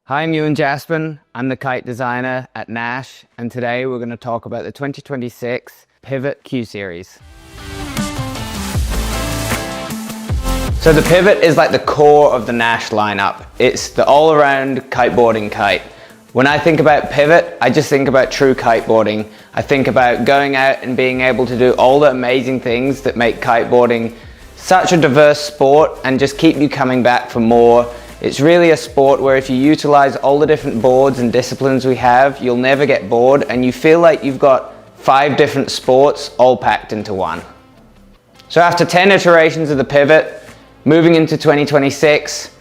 Hi, I'm Ewan Jaspan. I'm the kite designer at Naish, and today we're going to talk about the 2026 Pivot Q Series. So the Pivot is like the core of the Naish lineup. It's the all-around kiteboarding kite. When I think about Pivot, I just think about true kiteboarding. I think about going out and being able to do all the amazing things that make kiteboarding such a diverse sport and just keep you coming back for more. It's really a sport where if you utilize all the different boards and disciplines we have, you'll never get bored and you feel like you've got 5 different sports all packed into one. So after 10 iterations of the Pivot, moving into 2026,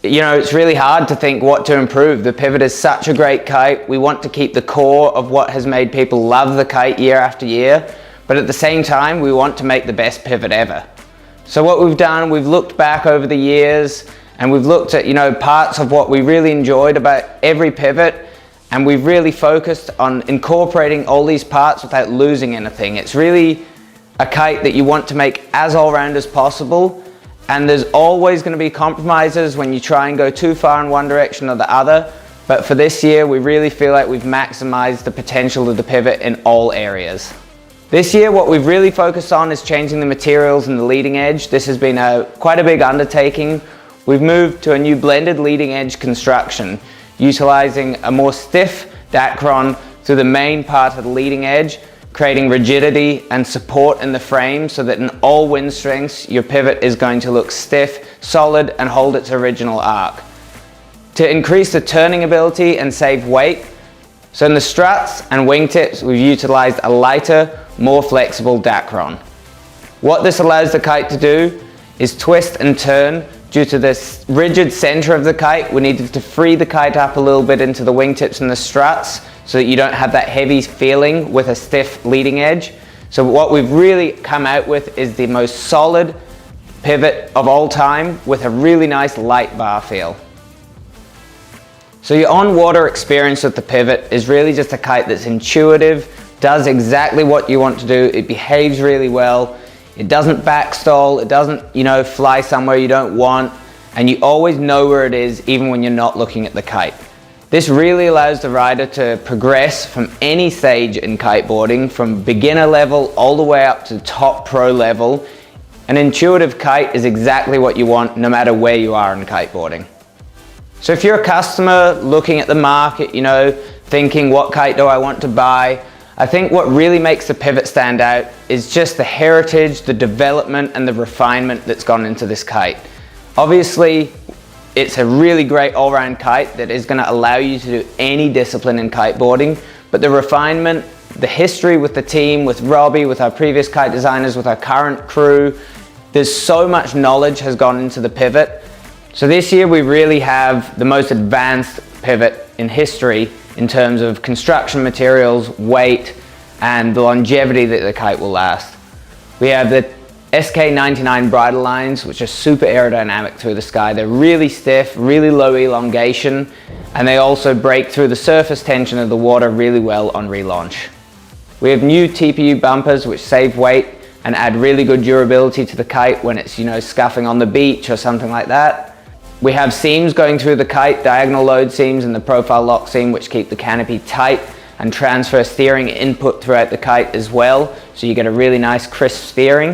it's really hard to think what to improve. The Pivot is such a great kite. We want to keep the core of what has made people love the kite year after year, but at the same time, we want to make the best Pivot ever. So what we've done, we've looked back over the years and we've looked at parts of what we really enjoyed about every Pivot, and we've really focused on incorporating all these parts without losing anything. It's really a kite that you want to make as all-round as possible, and there's always going to be compromises when you try and go too far in one direction or the other, but for this year we really feel like we've maximized the potential of the Pivot in all areas. This year what we've really focused on is changing the materials and the leading edge. This has been quite a big undertaking. We've moved to a new blended leading edge construction, utilizing a more stiff Dacron through the main part of the leading edge, creating rigidity and support in the frame so that in all wind strengths, your Pivot is going to look stiff, solid, and hold its original arc. To increase the turning ability and save weight, so in the struts and wingtips, we've utilized a lighter, more flexible Dacron. What this allows the kite to do is twist and turn. Due to this rigid center of the kite, we needed to free the kite up a little bit into the wingtips and the struts so that you don't have that heavy feeling with a stiff leading edge. So what we've really come out with is the most solid Pivot of all time with a really nice light bar feel. So your on-water experience with the Pivot is really just a kite that's intuitive, does exactly what you want to do, it behaves really well. It doesn't backstall, it doesn't, fly somewhere you don't want, and you always know where it is even when you're not looking at the kite. This really allows the rider to progress from any stage in kiteboarding, from beginner level all the way up to top pro level. An intuitive kite is exactly what you want no matter where you are in kiteboarding. So if you're a customer looking at the market, thinking what kite do I want to buy, I think what really makes the Pivot stand out is just the heritage, the development, and the refinement that's gone into this kite. Obviously, it's a really great all-round kite that is going to allow you to do any discipline in kiteboarding, but the refinement, the history with the team, with Robbie, with our previous kite designers, with our current crew, there's so much knowledge has gone into the Pivot. So this year we really have the most advanced Pivot in history in terms of construction materials, weight, and the longevity that the kite will last. We have the SK99 bridle lines, which are super aerodynamic through the sky. They're really stiff, really low elongation, and they also break through the surface tension of the water really well on relaunch. We have new TPU bumpers which save weight and add really good durability to the kite when it's scuffing on the beach or something like that. We have seams going through the kite, diagonal load seams and the profile lock seam, which keep the canopy tight and transfer steering input throughout the kite as well, so you get a really nice crisp steering.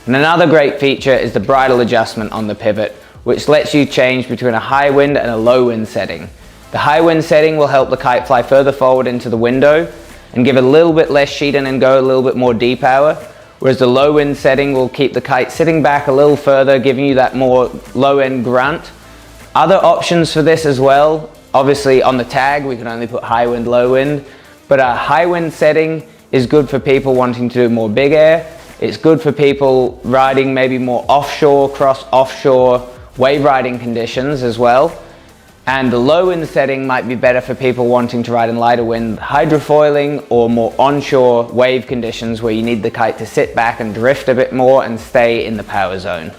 And another great feature is the bridle adjustment on the Pivot, which lets you change between a high wind and a low wind setting. The high wind setting will help the kite fly further forward into the window and give it a little bit less sheet in and go, a little bit more D-power, whereas the low wind setting will keep the kite sitting back a little further, giving you that more low end grunt. Other options for this as well, obviously on the tag we can only put high wind, low wind, but a high wind setting is good for people wanting to do more big air. It's good for people riding maybe more offshore, cross offshore wave riding conditions as well. And the low wind setting might be better for people wanting to ride in lighter wind hydrofoiling or more onshore wave conditions where you need the kite to sit back and drift a bit more and stay in the power zone.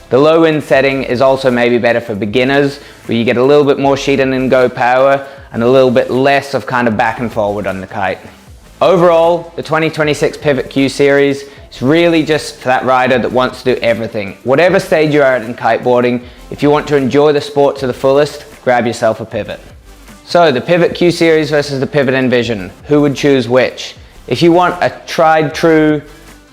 The low wind setting is also maybe better for beginners where you get a little bit more sheet in and go power and a little bit less of kind of back and forward on the kite. Overall, the 2026 Pivot Q Series is really just for that rider that wants to do everything. Whatever stage you are at in kiteboarding, if you want to enjoy the sport to the fullest, grab yourself a Pivot. So the Pivot Q Series versus the Pivot Envision, who would choose which? If you want a tried true,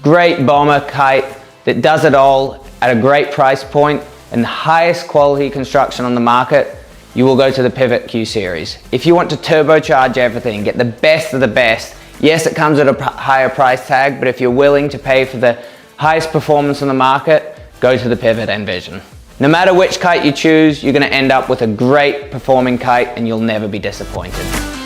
great bomber kite that does it all at a great price point and the highest quality construction on the market, you will go to the Pivot Q Series. If you want to turbocharge everything, get the best of the best, yes, it comes at a higher price tag, but if you're willing to pay for the highest performance on the market, go to the Pivot Envision. No matter which kite you choose, you're going to end up with a great performing kite and you'll never be disappointed.